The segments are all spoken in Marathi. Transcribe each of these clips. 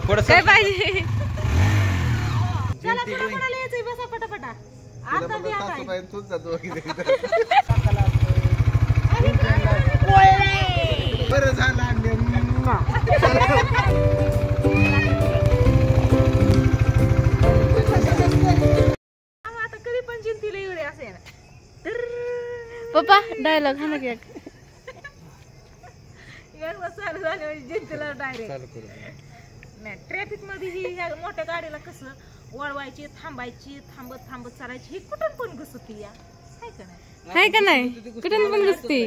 काय पाहिजे चला चला म्हणाले यायचंय बसा पटापटा आता बी आता तूच जातो बरं झालं आता कधी पण जिंतीला एवढे असे ना पप्पा डायलॉग हा ना की चालू झाले म्हणजे जिंतीला डायरेक्ट नाही ट्रॅफिक मध्ये ही ह्या मोठ्या गाडीला कसं वळवायची थांबायची थांबत थांबत चालायची ही कुठून पण घुसती या हाय का नाही कुठून पण घुसती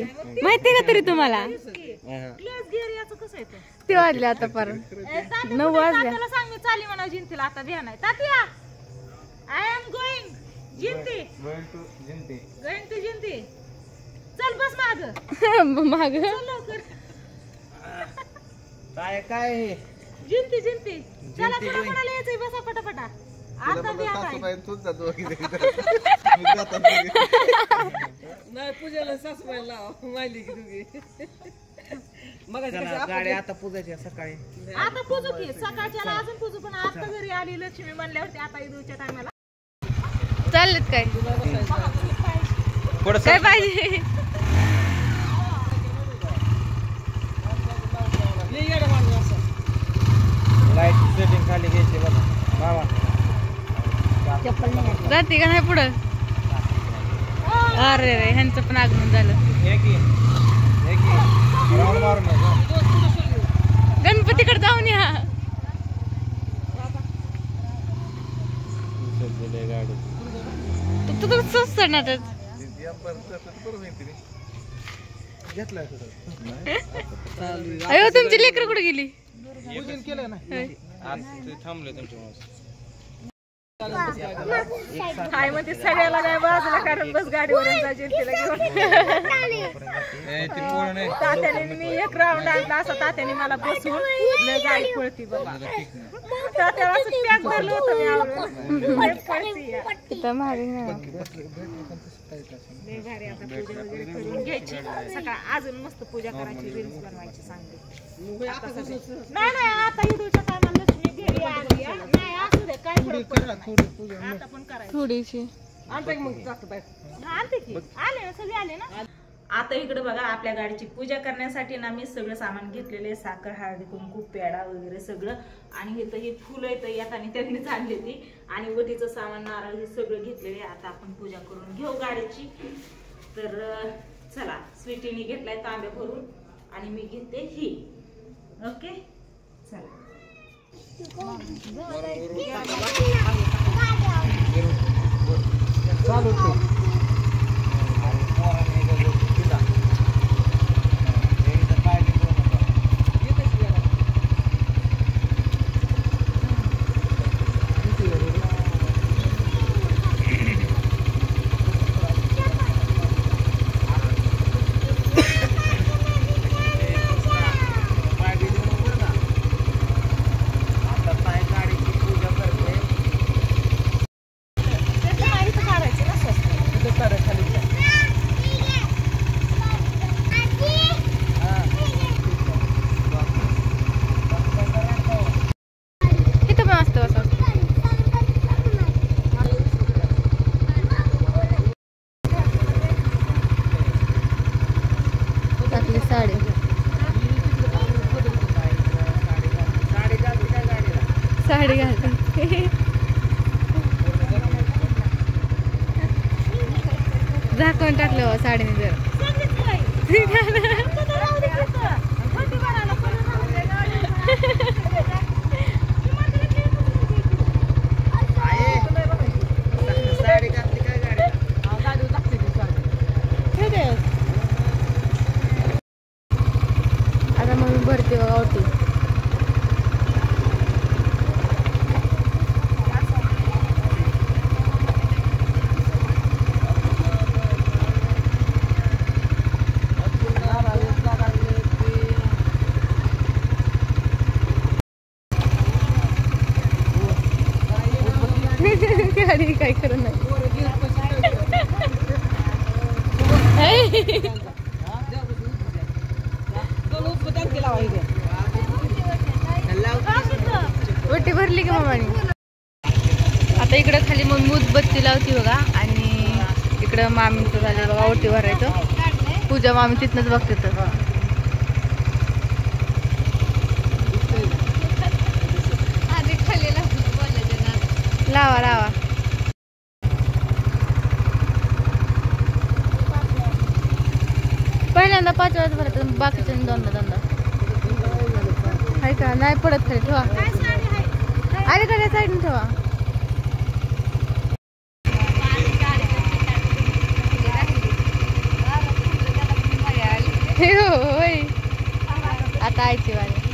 माहिती का तरी तुम्हाला क्लास गिअर याचं कसं येतं ते वाजले आता पर 9 वाजले तात्याला सांग मी चालली म्हणा जिंतीला आता बिया नाही Tatya I am going Jinti going to Jinti चल बस माग लवकर काय जिंती जिंती चला चला म्हणाले यायचंय बसा पटापटा आता बी आता तूच जातो नाही पूजेला सासूबाई लाव माहिली की तुम्ही मग गाडी आता पूजायची सकाळी आता पूजू की सकाळच्याला अजून पूजू पण आता घरी आली लक्ष्मी म्हणल्यावरती आता ईदच्या टायमाला चाललेत काय काय पाहिजे लाईट सेटिंग खाली घ्यायची बघा बाबा जाते का नाही पुढं अरे रे ह्यांचं पण आगमन झालं गणपतीकडे जाऊन या तू स्वस्त अयो तुमची लेकरं कुठे गेली पूजन केलं ना आज थांबले तुमच्या काय म्हणते सगळ्याला काय बाजूला कारण बस गाडीवर जायचे तिला घेऊन तात्याने मी एक राऊंड आणला असा तात्याने मला बसून गाडी पळती बाबा तात्याला असं पॅक धरलं होतं मी भारी आता पूजा वगैरे करून घ्यायची सकाळ अजून मस्त पूजा करायची रील्स बनवायची सांगते नाही नाही आता ईदच्या टायमाला लक्ष्मी घरी आली नाही असू दे काय फरक पडत नाही आता पण करायची थोडीशी आणते की आले ना सगळे आले ना आता इकडे बघा आपल्या गाडीची पूजा करण्यासाठी ना मी सगळं सामान घेतलेले साखर हळदी कुंकू पेढा वगैरे सगळं आणि इथं हे फुलं येतं येताना त्यांनीच आणलेली आणि वटीचं सामान नारळ हे सगळं घेतलेले आता आपण पूजा करून घेऊ गाडीची तर चला स्वीटीने घेतलाय तांब्या भरून आणि मी घेते ही ओके चला साडी घालते झाकून टाकलं साडीने जर आता मग मी भरते बघा ओटी गाडी काय करत नाही भरली की मामाने. आता इकडं खाली मग उदबत्ती लावती बघा आणि इकडं मामीचं झाले बघा ओटी भरायचं. पूजा मामी तिथनच बघते तर. लावा लावा. पहिल्यांदा 5 वेळाच भरायचं बाकीच्या दोनदा आहे का नाही पडत खाली ठेवा. अरे कडे साईडने ठेवा. होय आता आयची वाली.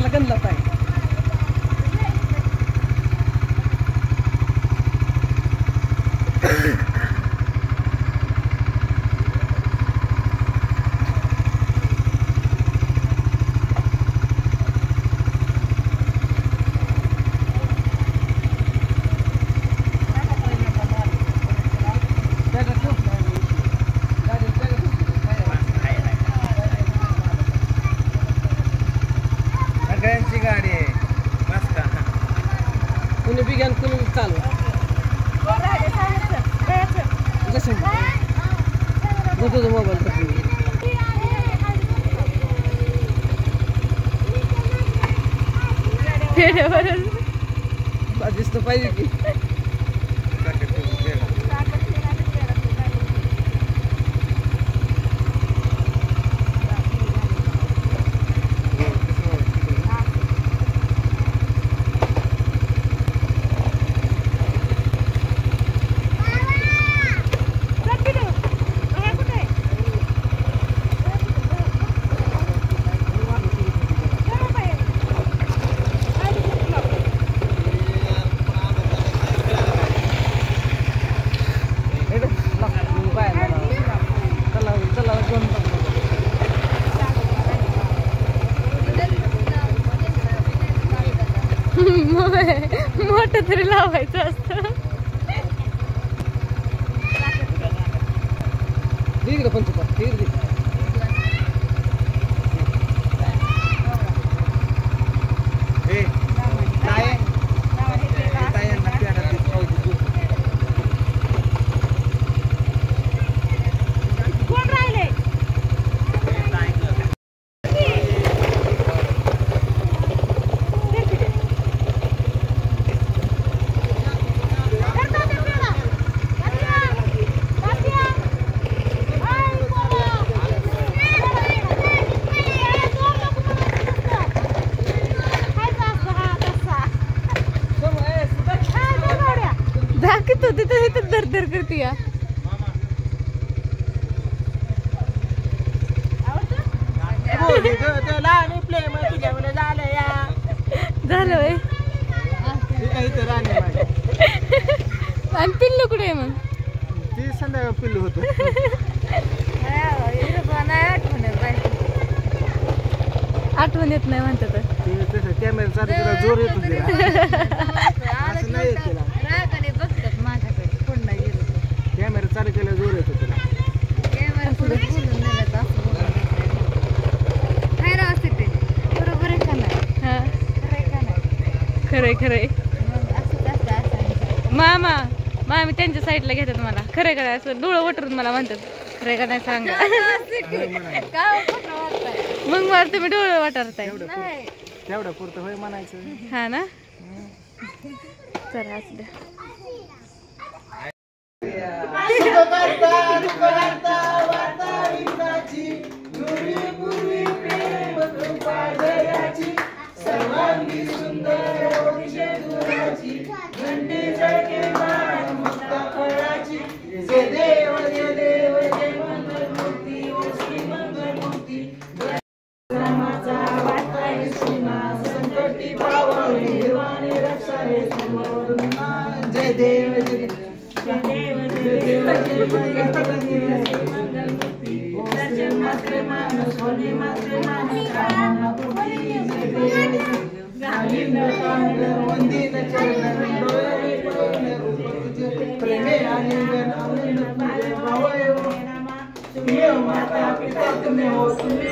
चांगला गणला पाहिजे. सगळ्यांची गाडी आहे मस्त. कुणी बिघान कुणी चालू जसं तुझं मोबाईल दिसतं पाहिजे की मोठं तरी लावायचं असतं. ठीक आहे पंचपा ठीक दाखवत होती तर इथं दरदर करते या. झालं वय. आणि पिल्लू कुठे आहे मग? ती संध्याकाळ पिल्लू होतं. आठवण येत नाही म्हणतात. कॅमेरा चालू केला जोर येतो असं नाही येत तिला. कॅमेरा चालू केला जोर येतो तिला. खरंय खरंय. मामा मामी त्यांच्या साईडला घेतात मला. खरंय का असं डोळं वटरून मला म्हणतात. खरंय का नाही सांगा. मग मला तुम्ही डोळं वाटारताय तेवढं पुरतं होय म्हणायचं. हा ना. चला असू द्या. जय देव माता पिता तुम्हें हो तुम्हें